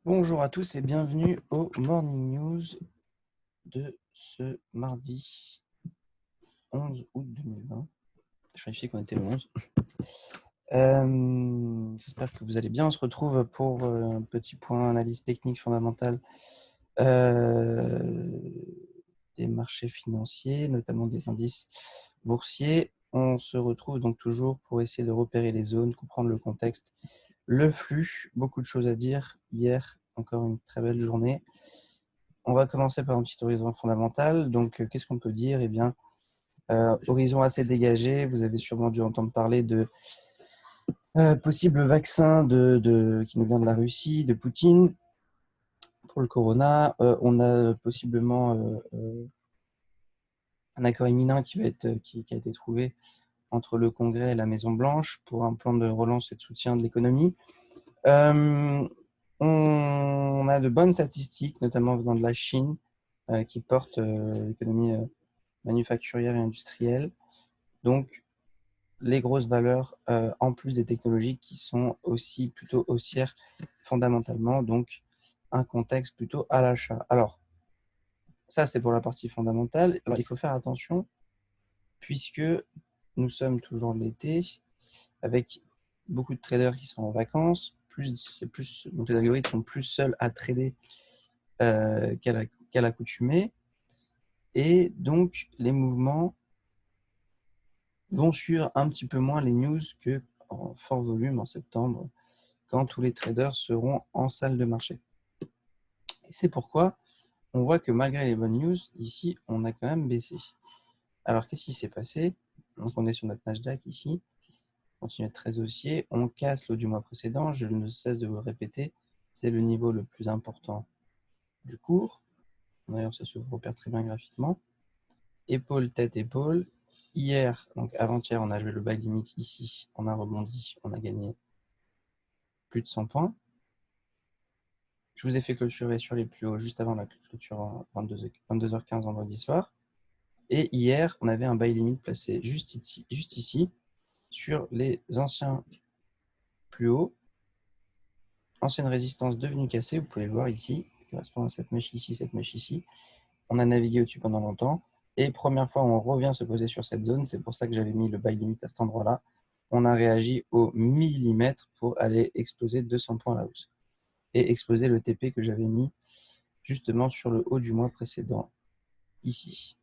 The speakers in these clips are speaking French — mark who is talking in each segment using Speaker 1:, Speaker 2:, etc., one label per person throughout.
Speaker 1: Bonjour à tous et bienvenue au Morning News de ce mardi 11 août 2020. Je vérifie qu'on était le 11. J'espère que vous allez bien. On se retrouve pour un petit point analyse technique fondamentale des marchés financiers, notamment des indices boursiers. On se retrouve donc toujours pour essayer de repérer les zones, comprendre le contexte, le flux. Beaucoup de choses à dire. Hier, encore une très belle journée. On va commencer par un petit horizon fondamental. Donc, qu'est-ce qu'on peut dire? Eh bien, horizon assez dégagé. Vous avez sûrement dû entendre parler de possible vaccin qui nous vient de la Russie, de Poutine, pour le corona. On a possiblement un accord imminent qui a été trouvé entre le Congrès et la Maison-Blanche pour un plan de relance et de soutien de l'économie. On a de bonnes statistiques, notamment venant de la Chine, qui portent l'économie manufacturière et industrielle. Donc, les grosses valeurs, en plus des technologies qui sont aussi plutôt haussières fondamentalement, donc un contexte plutôt à l'achat. Alors, ça, c'est pour la partie fondamentale. Alors, il faut faire attention, puisque nous sommes toujours l'été, avec beaucoup de traders qui sont en vacances, donc les algorithmes sont plus seuls à trader qu'à l'accoutumée, et donc les mouvements vont suivre un petit peu moins les news qu'en fort volume en septembre, quand tous les traders seront en salle de marché. Et c'est pourquoi on voit que malgré les bonnes news, ici, on a quand même baissé. Alors, qu'est-ce qui s'est passé? Donc, on est sur notre Nasdaq ici, on continue à être très haussier, on casse l'eau du mois précédent, je ne cesse de vous le répéter, c'est le niveau le plus important du cours. D'ailleurs, ça se repère très bien graphiquement. Épaule, tête, épaule. Hier, donc avant-hier, on a joué le buy limit ici, on a rebondi, on a gagné plus de 100 points. Je vous ai fait clôturer sur les plus hauts juste avant la clôture à 22h15 vendredi soir. Et hier, on avait un buy limit placé juste ici sur les anciens plus hauts. Ancienne résistance devenue cassée, vous pouvez le voir ici, qui correspond à cette mèche ici, cette mèche ici. On a navigué au-dessus pendant longtemps. Et première fois, on revient se poser sur cette zone. C'est pour ça que j'avais mis le buy limit à cet endroit-là. On a réagi au millimètre pour aller exploser 200 points à la hausse. Et exploser le TP que j'avais mis justement sur le haut du mois précédent, ici.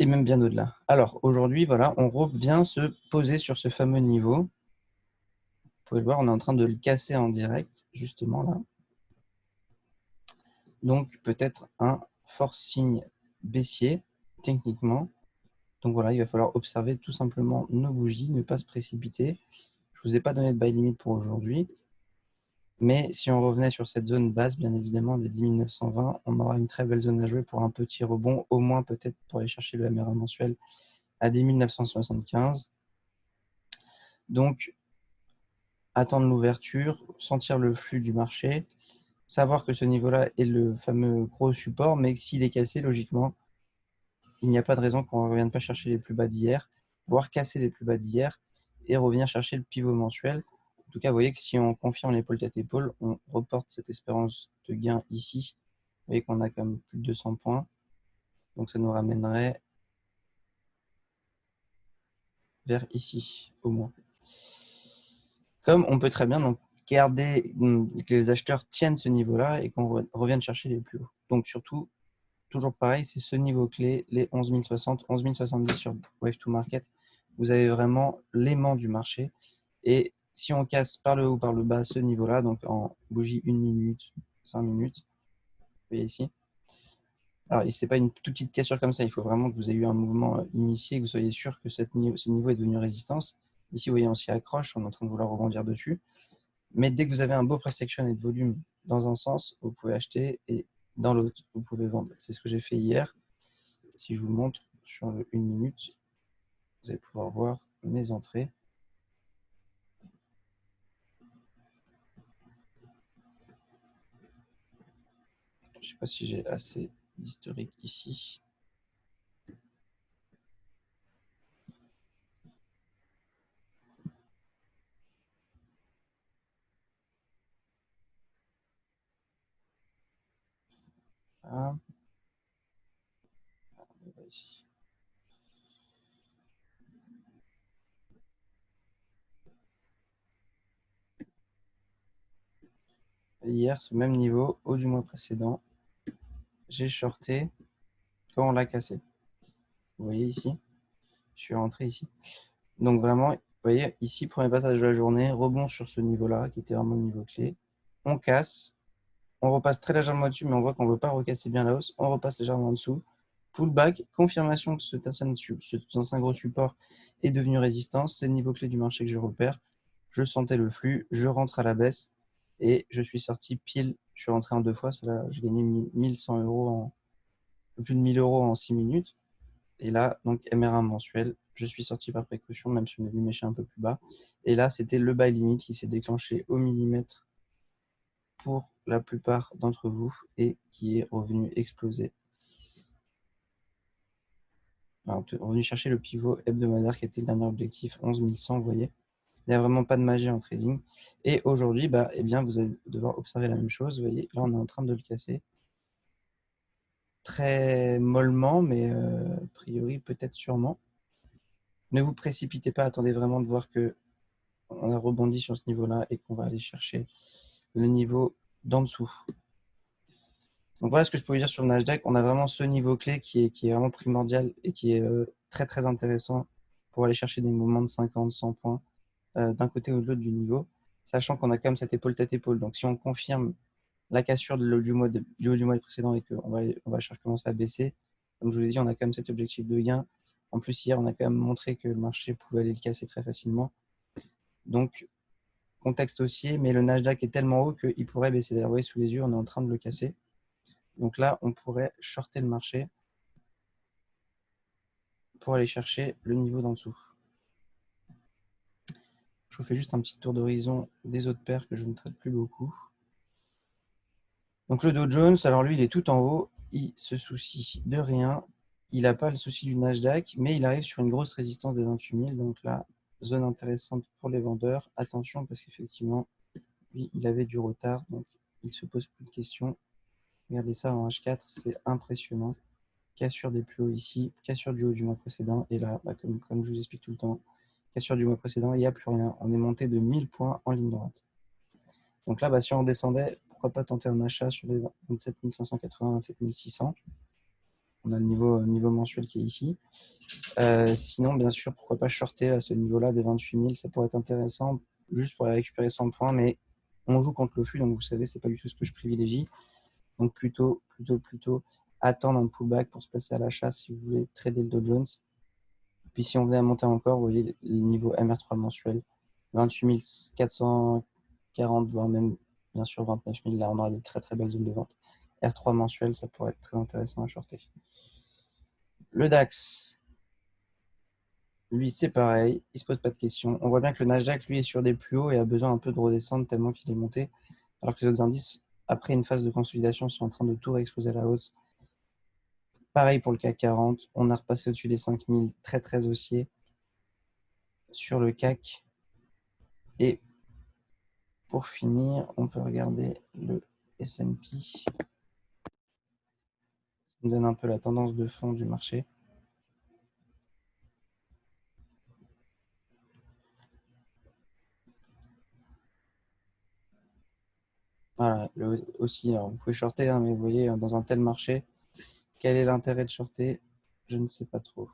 Speaker 1: Et même bien au-delà. Alors, aujourd'hui, voilà, on revient se poser sur ce fameux niveau. Vous pouvez le voir, on est en train de le casser en direct, justement là. Donc, peut-être un fort signe baissier, techniquement. Donc voilà, il va falloir observer tout simplement nos bougies, ne pas se précipiter. Je ne vous ai pas donné de buy limit pour aujourd'hui. Mais si on revenait sur cette zone basse, bien évidemment, des 10 920, on aura une très belle zone à jouer pour un petit rebond, au moins peut-être pour aller chercher le MRA mensuel à 10 975. Donc, attendre l'ouverture, sentir le flux du marché, savoir que ce niveau-là est le fameux gros support, mais s'il est cassé, logiquement, il n'y a pas de raison qu'on ne revienne pas chercher les plus bas d'hier, voire casser les plus bas d'hier et revenir chercher le pivot mensuel. En tout cas, vous voyez que si on confirme l'épaule tête épaule, on reporte cette espérance de gain ici. Vous voyez qu'on a quand même plus de 200 points. Donc ça nous ramènerait vers ici, au moins. Comme on peut très bien donc garder que les acheteurs tiennent ce niveau-là et qu'on revienne chercher les plus hauts. Donc surtout, toujours pareil, c'est ce niveau clé, les 11 060, 11 070 sur Wave to Market. Vous avez vraiment l'aimant du marché. Et si on casse par le haut ou par le bas ce niveau-là, donc en bougie 1 minute, 5 minutes, vous voyez ici. Alors, ce n'est pas une toute petite cassure comme ça, il faut vraiment que vous ayez eu un mouvement initié, que vous soyez sûr que ce niveau est devenu résistance. Ici, vous voyez, on s'y accroche, on est en train de vouloir rebondir dessus. Mais dès que vous avez un beau price action et de volume dans un sens, vous pouvez acheter et dans l'autre, vous pouvez vendre. C'est ce que j'ai fait hier. Si je vous montre sur le 1 minute, vous allez pouvoir voir mes entrées. Je ne sais pas si j'ai assez d'historique ici. Voilà. On va ici. Hier, ce même niveau, haut du mois précédent, j'ai shorté quand on l'a cassé. Vous voyez ici, je suis rentré ici. Donc vraiment, vous voyez ici, premier passage de la journée, rebond sur ce niveau-là, qui était vraiment le niveau clé. On casse, on repasse très légèrement au-dessus, mais on voit qu'on ne veut pas recasser bien la hausse. On repasse légèrement en dessous. Pullback, confirmation que cet ancien gros support est devenu résistance. C'est le niveau clé du marché que je repère. Je sentais le flux, je rentre à la baisse et je suis sorti pile. Je suis rentré en 2 fois, j'ai gagné 1100 euros plus de 1000 euros en 6 minutes. Et là, donc MR1 mensuel, je suis sorti par précaution, même si on a vu mécher un peu plus bas. Et là, c'était le buy limit qui s'est déclenché au millimètre pour la plupart d'entre vous et qui est revenu exploser. Alors, revenu chercher le pivot hebdomadaire qui était le dernier objectif, 11 100, vous voyez. Il n'y a vraiment pas de magie en trading. Et aujourd'hui, eh bien, vous allez devoir observer la même chose. Vous voyez, là, on est en train de le casser. Très mollement, mais a priori, peut-être sûrement. Ne vous précipitez pas, attendez vraiment de voir que on a rebondi sur ce niveau-là et qu'on va aller chercher le niveau d'en dessous. Donc voilà ce que je peux vous dire sur le Nasdaq. On a vraiment ce niveau clé qui est vraiment primordial et qui est très très intéressant pour aller chercher des mouvements de 50, 100 points d'un côté ou de l'autre du niveau, sachant qu'on a quand même cette épaule tête épaule. Donc si on confirme la cassure du haut du mois précédent et qu'on va commencer à baisser, comme je vous l'ai dit, on a quand même cet objectif de gain. En plus, hier, on a quand même montré que le marché pouvait aller le casser très facilement. Donc, contexte haussier, mais le Nasdaq est tellement haut qu'il pourrait baisser. D'ailleurs, vous voyez, sous les yeux, on est en train de le casser. Donc là, on pourrait shorter le marché pour aller chercher le niveau d'en dessous. Je vous fais juste un petit tour d'horizon des autres paires que je ne traite plus beaucoup. Donc le Dow Jones, alors lui, il est tout en haut. Il se soucie de rien. Il n'a pas le souci du Nasdaq, mais il arrive sur une grosse résistance des 28 000. Donc là, zone intéressante pour les vendeurs. Attention, parce qu'effectivement, lui, il avait du retard. Donc, il se pose plus de questions. Regardez ça en H4, c'est impressionnant. Cassure des plus hauts ici, cassure du haut du mois précédent. Et là, comme je vous explique tout le temps, cassure du mois précédent, il n'y a plus rien. On est monté de 1000 points en ligne droite. Donc là, si on redescendait, pourquoi pas tenter un achat sur les 27 580, 27 600. On a le niveau mensuel qui est ici. Sinon, bien sûr, pourquoi pas shorter à ce niveau-là des 28 000. Ça pourrait être intéressant juste pour aller récupérer 100 points, mais on joue contre le flux, donc vous savez, c'est pas du tout ce que je privilégie. Donc plutôt attendre un pullback pour se passer à l'achat si vous voulez trader le Dow Jones. Puis si on venait à monter encore, vous voyez le niveau MR3 mensuel, 28 440, voire même bien sûr 29 000. Là, on aura des très très belles zones de vente. R3 mensuel, ça pourrait être très intéressant à shorter. Le DAX, lui, c'est pareil, il ne se pose pas de questions. On voit bien que le Nasdaq, lui, est sur des plus hauts et a besoin un peu de redescendre tellement qu'il est monté, alors que les autres indices, après une phase de consolidation, sont en train de tout réexposer à la hausse. Pareil pour le CAC 40, on a repassé au-dessus des 5000, très très haussier sur le CAC. Et pour finir, on peut regarder le S&P. Ça nous donne un peu la tendance de fond du marché. Voilà, aussi, alors vous pouvez shorter, hein, mais vous voyez, dans un tel marché, quel est l'intérêt de shorter? Je ne sais pas trop.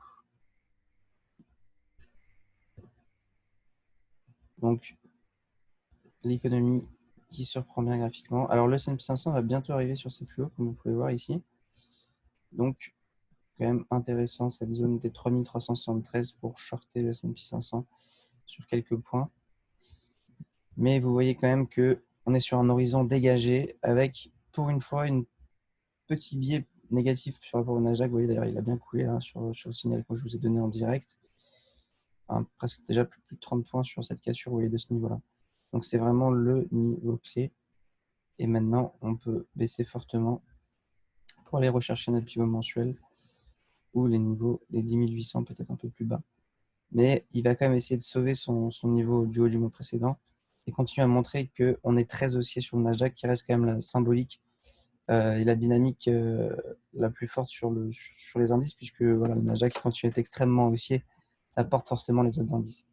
Speaker 1: Donc, l'économie qui surprend bien graphiquement. Alors, le S&P 500 va bientôt arriver sur ses plus hauts, comme vous pouvez voir ici. Donc, quand même intéressant cette zone des 3373 pour shorter le S&P 500 sur quelques points. Mais vous voyez quand même que on est sur un horizon dégagé avec, pour une fois, un petit biais négatif par rapport au Nasdaq. Vous voyez d'ailleurs, il a bien coulé là, sur le signal que je vous ai donné en direct. Presque déjà plus de 30 points sur cette cassure, vous voyez, de ce niveau-là. Donc c'est vraiment le niveau clé. Et maintenant, on peut baisser fortement pour aller rechercher notre pivot mensuel ou les niveaux des 10 800 peut-être un peu plus bas. Mais il va quand même essayer de sauver son niveau du haut du mois précédent et continue à montrer qu'on est très haussier sur le Nasdaq qui reste quand même la symbolique et la dynamique la plus forte sur les indices, puisque voilà, le Nasdaq continue d'être extrêmement haussier, ça porte forcément les autres indices.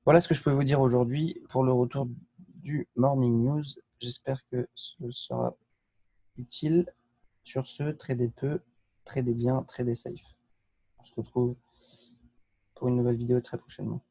Speaker 1: Voilà ce que je peux vous dire aujourd'hui pour le retour du Morning News. J'espère que ce sera utile. Sur ce, tradez peu, tradez bien, tradez safe. On se retrouve pour une nouvelle vidéo très prochainement.